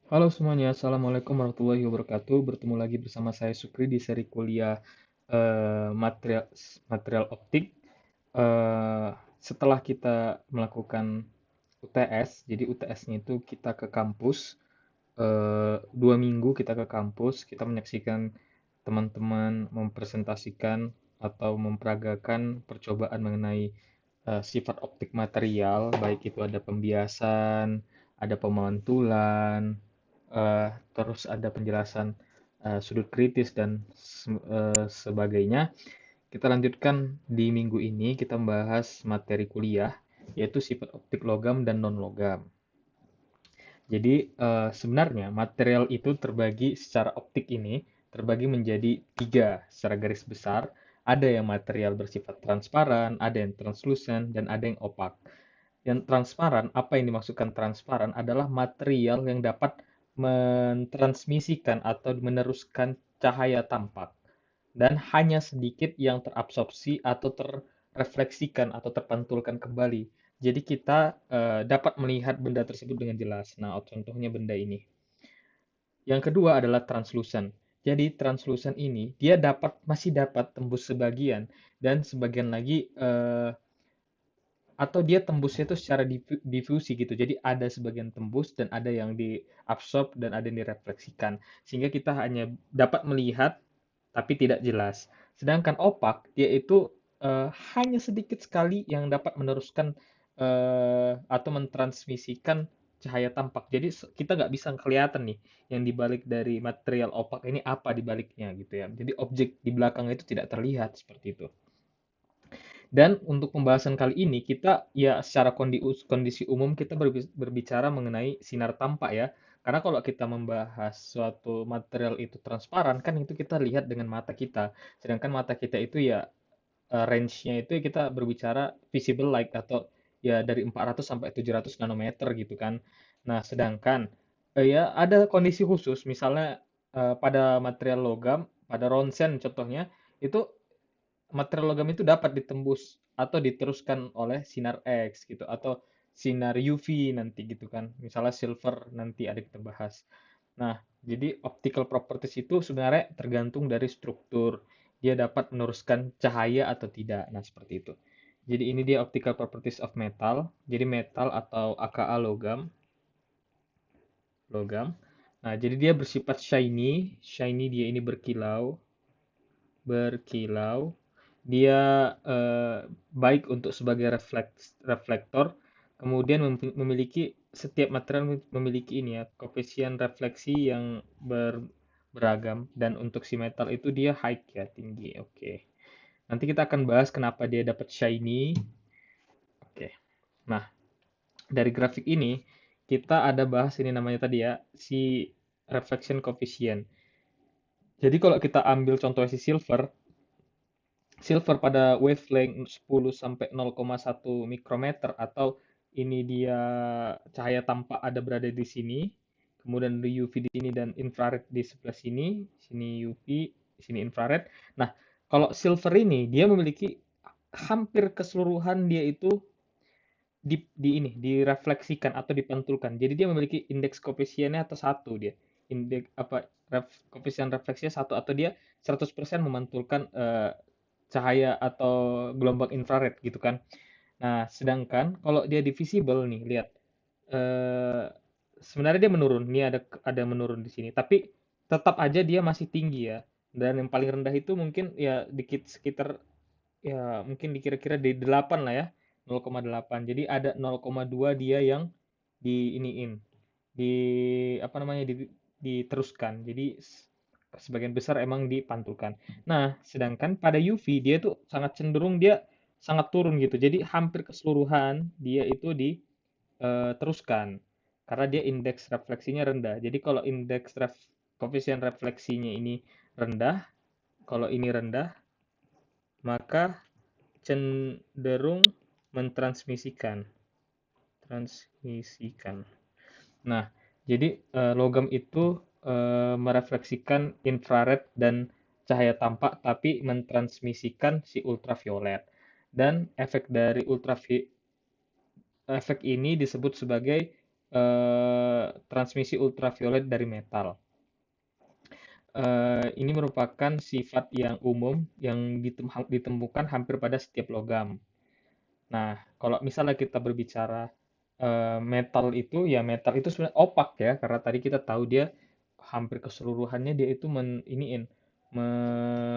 Halo semuanya, Assalamualaikum warahmatullahi wabarakatuh. Bertemu lagi bersama saya Sukri di seri kuliah material, material optik. Eh, Setelah kita melakukan UTS, jadi UTS-nya itu kita ke kampus, 2 minggu kita ke kampus, kita menyaksikan teman-teman mempresentasikan atau memperagakan percobaan mengenai sifat optik material, baik itu ada pembiasan, ada pemantulan, terus ada penjelasan sudut kritis dan sebagainya. Kita lanjutkan di minggu ini, kita membahas materi kuliah, yaitu sifat optik logam dan non-logam. Jadi sebenarnya material itu terbagi secara optik ini terbagi menjadi tiga secara garis besar. Ada yang material bersifat transparan, ada yang translucent, dan ada yang opak. Yang transparan, apa yang dimaksudkan transparan adalah material yang dapat mentransmisikan atau meneruskan cahaya tampak dan hanya sedikit yang terabsorpsi atau terrefleksikan atau terpantulkan kembali. Jadi kita dapat melihat benda tersebut dengan jelas. Nah, contohnya benda ini. Yang kedua adalah translucent. Jadi translucent ini dia masih dapat tembus sebagian dan sebagian lagi atau dia tembusnya itu secara difusi gitu. Jadi ada sebagian tembus dan ada yang diabsorb dan ada yang direfleksikan. Sehingga kita hanya dapat melihat tapi tidak jelas. Sedangkan opak dia itu hanya sedikit sekali yang dapat meneruskan atau mentransmisikan cahaya tampak. Jadi kita nggak bisa kelihatan nih yang dibalik dari material opak ini apa dibaliknya gitu ya. Jadi objek di belakang itu tidak terlihat seperti itu. Dan untuk pembahasan kali ini kita ya secara kondisi umum kita berbicara mengenai sinar tampak ya. Karena kalau kita membahas suatu material itu transparan kan itu kita lihat dengan mata kita. Sedangkan mata kita itu ya range-nya itu kita berbicara visible light atau ya dari 400 sampai 700 nanometer gitu kan. Nah, sedangkan ya ada kondisi khusus misalnya pada material logam, pada ronsen contohnya itu material logam itu dapat ditembus atau diteruskan oleh sinar X gitu atau sinar UV nanti gitu kan. Misalnya silver nanti ada kita bahas. Nah, jadi optical properties itu sebenarnya tergantung dari struktur. Dia dapat meneruskan cahaya atau tidak. Nah, seperti itu. Jadi ini dia optical properties of metal. Jadi metal atau aka logam, logam. Nah, jadi dia bersifat shiny. Shiny dia ini berkilau, berkilau. Dia baik untuk sebagai reflektor, kemudian memiliki setiap material memiliki ini ya, koefisien refleksi yang beragam dan untuk si metal itu dia high ya, tinggi. Oke. Nanti kita akan bahas kenapa dia dapat shiny. Oke. Nah, dari grafik ini kita ada bahas ini namanya tadi ya, si reflection coefficient. Jadi kalau kita ambil contoh si silver, silver pada wavelength 10 sampai 0,1 mikrometer atau ini dia cahaya tampak ada berada di sini, kemudian ada UV di sini dan infrared di sebelah sini, sini UV, sini infrared. Nah, kalau silver ini dia memiliki hampir keseluruhan dia itu di ini direfleksikan atau dipantulkan. Jadi dia memiliki indeks koefisiennya atau satu dia. Indeks apa koefisien refleksinya satu atau dia 100% memantulkan cahaya atau gelombang infrared gitu kan. Nah, sedangkan kalau dia divisible nih, lihat eh, sebenarnya dia menurun. Ini ada menurun di sini, tapi tetap aja dia masih tinggi ya. Dan yang paling rendah itu mungkin ya dikit sekitar ya mungkin dikira-kira di 8 lah ya, 0,8. Jadi ada 0,2 dia yang di iniin, di apa namanya diteruskan. Jadi sebagian besar emang dipantulkan. Nah, sedangkan pada UV dia tuh sangat cenderung dia sangat turun gitu. Jadi hampir keseluruhan dia itu diteruskan karena dia indeks refleksinya rendah. Jadi kalau koefisien refleksinya ini rendah, kalau ini rendah, maka cenderung mentransmisikan, transmisikan. Nah, jadi logam itu merefleksikan infrared dan cahaya tampak, tapi mentransmisikan si ultraviolet. Dan efek dari efek ini disebut sebagai transmisi ultraviolet dari metal. Ini merupakan sifat yang umum yang ditemukan hampir pada setiap logam. Nah, kalau misalnya kita berbicara metal itu, ya metal itu sebenarnya opak ya, karena tadi kita tahu dia hampir keseluruhannya dia itu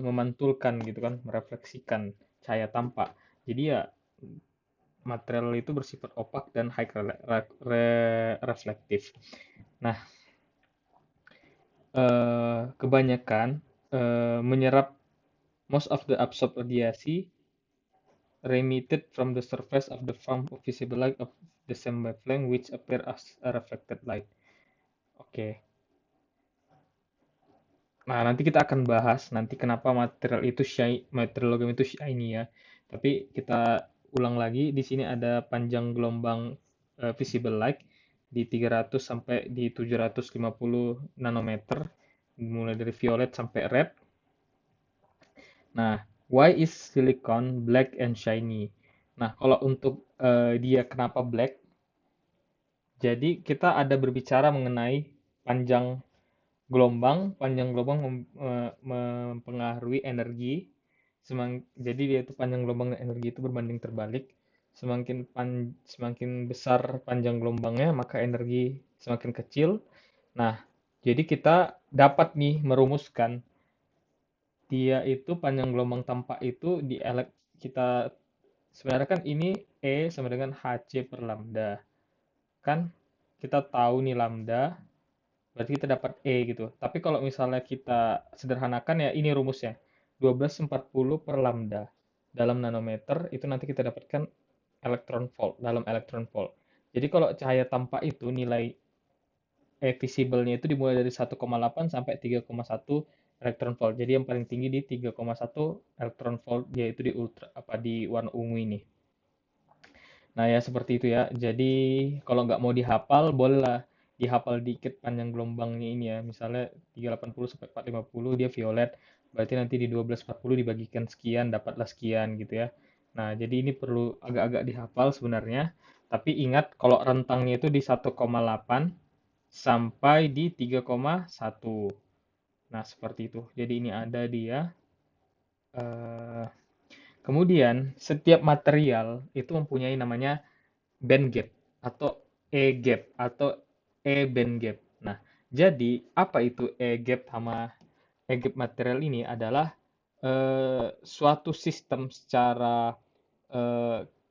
memantulkan gitu kan, merefleksikan cahaya tampak. Jadi ya material itu bersifat opak dan high reflektif. Nah, kebanyakan menyerap most of the absorbed radiasi remitted from the surface of the form of visible light of the same wavelength which appear as a reflected light. Oke. Nah, nanti kita akan bahas nanti kenapa material logam itu shiny ya. Tapi kita ulang lagi, di sini ada panjang gelombang visible light di 300 sampai di 750 nanometer, mulai dari violet sampai red. Nah, why is silicon black and shiny? Nah, kalau untuk dia kenapa black, jadi kita ada berbicara mengenai panjang mempengaruhi energi. Jadi dia itu panjang gelombang dan energi itu berbanding terbalik. Semakin besar panjang gelombangnya, maka energi semakin kecil. Nah, jadi kita dapat nih merumuskan dia itu panjang gelombang tampak itu kita sebenarnya kan ini E sama dengan HC per lambda. Kan kita tahu nih lambda, berarti kita dapat E gitu. Tapi kalau misalnya kita sederhanakan ya ini rumusnya. 1240 per lambda dalam nanometer itu nanti kita dapatkan elektron volt dalam elektron volt. Jadi kalau cahaya tampak itu nilai E visible-nya itu dimulai dari 1,8 sampai 3,1 elektron volt. Jadi yang paling tinggi di 3,1 elektron volt yaitu di warna ungu ini. Nah ya seperti itu ya. Jadi kalau nggak mau dihafal, bolehlah dihafal dikit panjang gelombangnya ini ya. Misalnya 380 sampai 450 dia violet. Berarti nanti di 1240 dibagikan sekian, dapatlah sekian gitu ya. Nah jadi ini perlu agak-agak dihafal sebenarnya. Tapi ingat kalau rentangnya itu di 1,8 sampai di 3,1. Nah seperti itu. Jadi ini ada dia. eh, Kemudian setiap material itu mempunyai namanya band gap atau E gap atau E band gap. Nah, jadi apa itu E gap sama E gap material ini adalah suatu sistem secara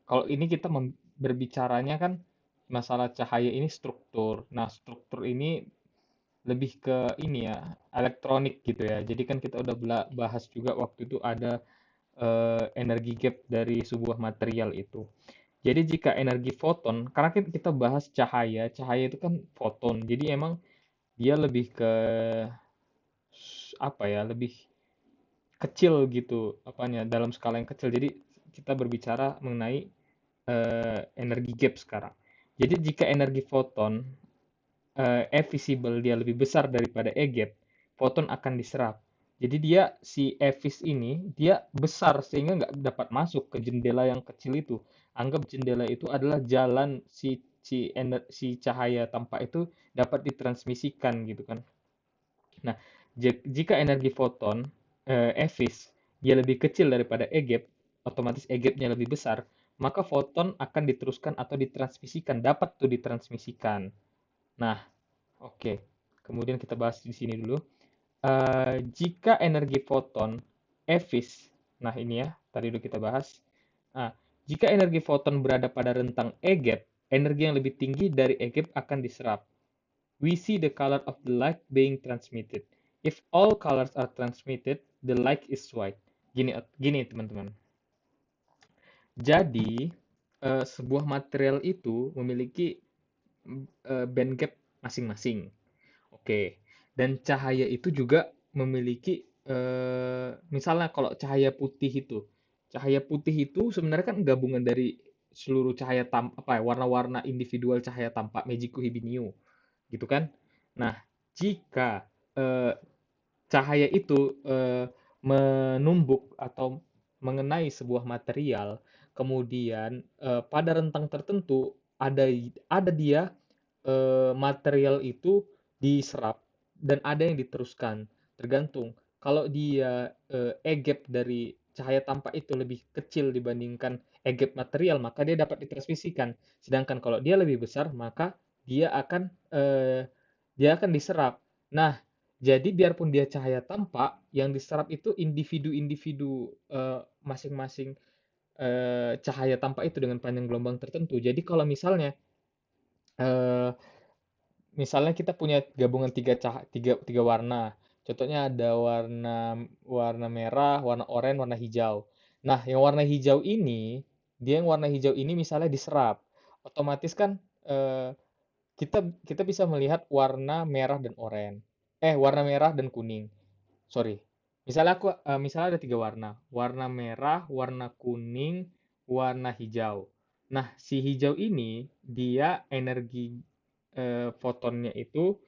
kalau ini kita berbicaranya kan masalah cahaya ini struktur. Nah, struktur ini lebih ke ini ya, elektronik gitu ya. Jadi kan kita udah bahas juga waktu itu ada energi gap dari sebuah material itu. Jadi jika energi foton, karena kita bahas cahaya, cahaya itu kan foton. Jadi emang dia lebih ke apa ya, lebih kecil gitu apanya dalam skala yang kecil. Jadi kita berbicara mengenai energi gap sekarang. Jadi jika energi foton E visible dia lebih besar daripada E gap, foton akan diserap. Jadi si Evis ini dia besar sehingga nggak dapat masuk ke jendela yang kecil itu. Anggap jendela itu adalah jalan si cahaya tampak itu dapat ditransmisikan gitu kan. Nah, jika energi foton Evis dia lebih kecil daripada E gap, otomatis E gapnya lebih besar, maka foton akan diteruskan atau ditransmisikan, dapat tuh ditransmisikan. Nah, oke. Kemudian kita bahas di sini dulu. Jika energi foton Evis, nah ini ya, tadi udah kita bahas. Nah, jika energi foton berada pada rentang E gap, energi yang lebih tinggi dari E gap akan diserap. We see the color of the light being transmitted. If all colors are transmitted, the light is white. Gini teman-teman. Jadi, sebuah material itu memiliki band gap masing-masing. Oke. Dan cahaya itu juga memiliki misalnya kalau cahaya putih itu sebenarnya kan gabungan dari seluruh warna-warna individual cahaya tampak Magico Hibiniu, gitu kan? Nah, jika eh, cahaya itu menumbuk atau mengenai sebuah material, kemudian pada rentang tertentu ada dia material itu diserap dan ada yang diteruskan. Tergantung. Kalau dia E-gap dari cahaya tampak itu lebih kecil dibandingkan E-gap material, maka dia dapat ditransmisikan. Sedangkan kalau dia lebih besar, maka dia akan diserap. Nah, jadi biarpun dia cahaya tampak, yang diserap itu individu-individu masing-masing cahaya tampak itu dengan panjang gelombang tertentu. Jadi kalau eh, misalnya kita punya gabungan tiga warna. Contohnya ada warna warna merah, warna oranye, warna hijau. Nah, yang warna hijau ini misalnya diserap. Otomatis kan kita kita bisa melihat warna merah dan oranye. Warna merah dan kuning. Sorry. Misalnya ada tiga warna. Warna merah, warna kuning, warna hijau. Nah, si hijau ini dia fotonnya itu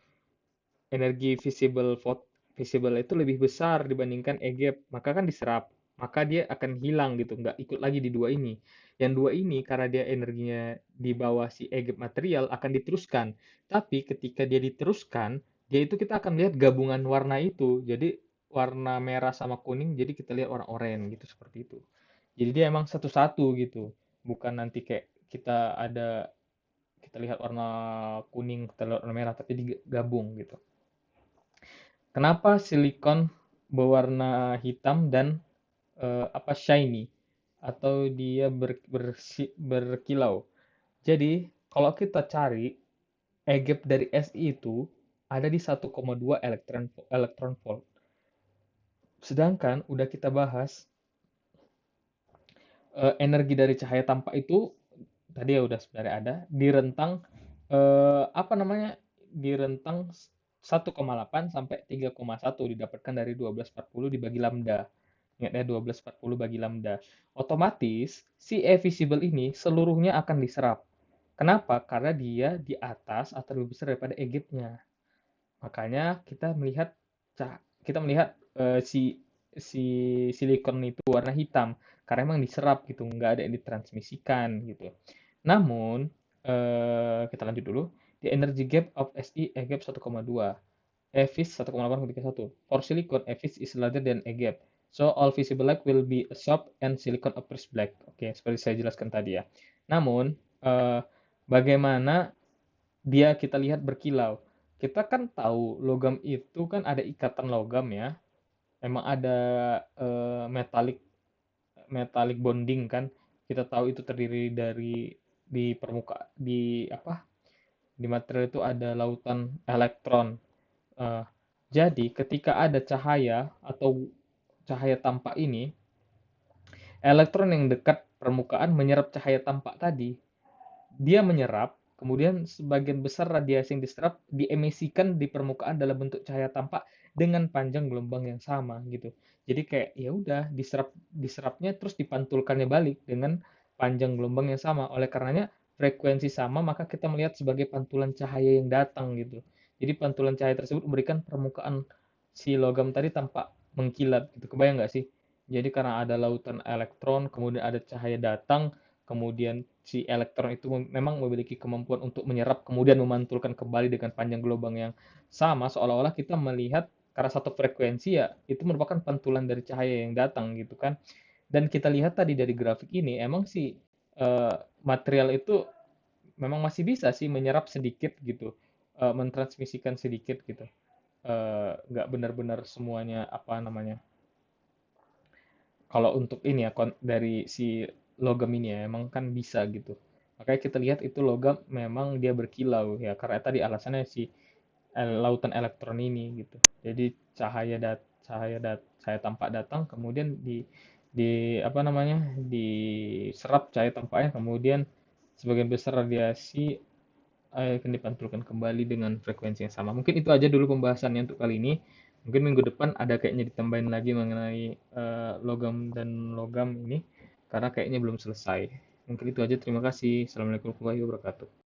energi visible itu lebih besar dibandingkan E-gap, maka kan diserap, maka dia akan hilang gitu, nggak ikut lagi di dua ini. Yang dua ini karena dia energinya di bawah si E-gap material akan diteruskan, tapi ketika dia diteruskan, dia itu kita akan lihat gabungan warna itu, jadi warna merah sama kuning, jadi kita lihat warna oranye gitu, seperti itu. Jadi dia emang satu-satu gitu, bukan nanti kayak kita lihat warna kuning, kita lihat warna merah, tapi digabung gitu. Kenapa silikon berwarna hitam dan shiny atau dia berkilau? Jadi, kalau kita cari E-gap dari Si itu ada di 1,2 elektron volt. Sedangkan udah kita bahas energi dari cahaya tampak itu tadi ya udah sebenarnya ada di rentang apa namanya di rentang 1,8 sampai 3,1 didapatkan dari 1240 dibagi lambda. Ingat ya 1240 bagi lambda. Otomatis si E visible ini seluruhnya akan diserap. Kenapa? Karena dia di atas atau lebih besar daripada E gapnya. Makanya kita melihat si silikon itu warna hitam karena emang diserap gitu, nggak ada yang ditransmisikan gitu. Namun kita lanjut dulu. The energy gap of Si E gap 1,2. E vis 1,8 ketika 1. For silicon, E vis is larger than E gap. So all visible light will be absorbed and silicon appears black. Oke, seperti saya jelaskan tadi ya. Namun bagaimana dia kita lihat berkilau? Kita kan tahu logam itu kan ada ikatan logam ya. Emang ada metalik metallic bonding kan. Kita tahu itu terdiri dari di apa? Di material itu ada lautan elektron. Eh, jadi ketika ada cahaya atau cahaya tampak ini, elektron yang dekat permukaan menyerap cahaya tampak tadi. Dia menyerap, kemudian sebagian besar radiasi yang diserap diemisikan di permukaan dalam bentuk cahaya tampak dengan panjang gelombang yang sama gitu. Jadi kayak ya udah diserapnya terus dipantulkannya balik dengan panjang gelombang yang sama. Oleh karenanya frekuensi sama maka kita melihat sebagai pantulan cahaya yang datang gitu. Jadi pantulan cahaya tersebut memberikan permukaan si logam tadi tampak mengkilat gitu. Kebayang nggak sih? Jadi karena ada lautan elektron, kemudian ada cahaya datang, kemudian si elektron itu memang memiliki kemampuan untuk menyerap kemudian memantulkan kembali dengan panjang gelombang yang sama seolah-olah kita melihat karena satu frekuensi ya itu merupakan pantulan dari cahaya yang datang gitu kan. Dan kita lihat tadi dari grafik ini emang sih material itu memang masih bisa sih menyerap sedikit gitu, mentransmisikan sedikit gitu. Nggak benar-benar semuanya apa namanya, kalau untuk ini ya dari si logam ini ya emang kan bisa gitu. Makanya kita lihat itu logam memang dia berkilau ya karena tadi alasannya si lautan elektron ini gitu. Jadi cahaya tampak datang kemudian di apa namanya diserap cahaya tampaknya kemudian sebagian besar radiasi akan dipantulkan kembali dengan frekuensi yang sama. Mungkin itu aja dulu pembahasannya untuk kali ini. Mungkin minggu depan ada kayaknya ditambahin lagi mengenai logam dan logam ini, karena kayaknya belum selesai. Mungkin itu aja. Terima kasih. Assalamualaikum warahmatullahi wabarakatuh.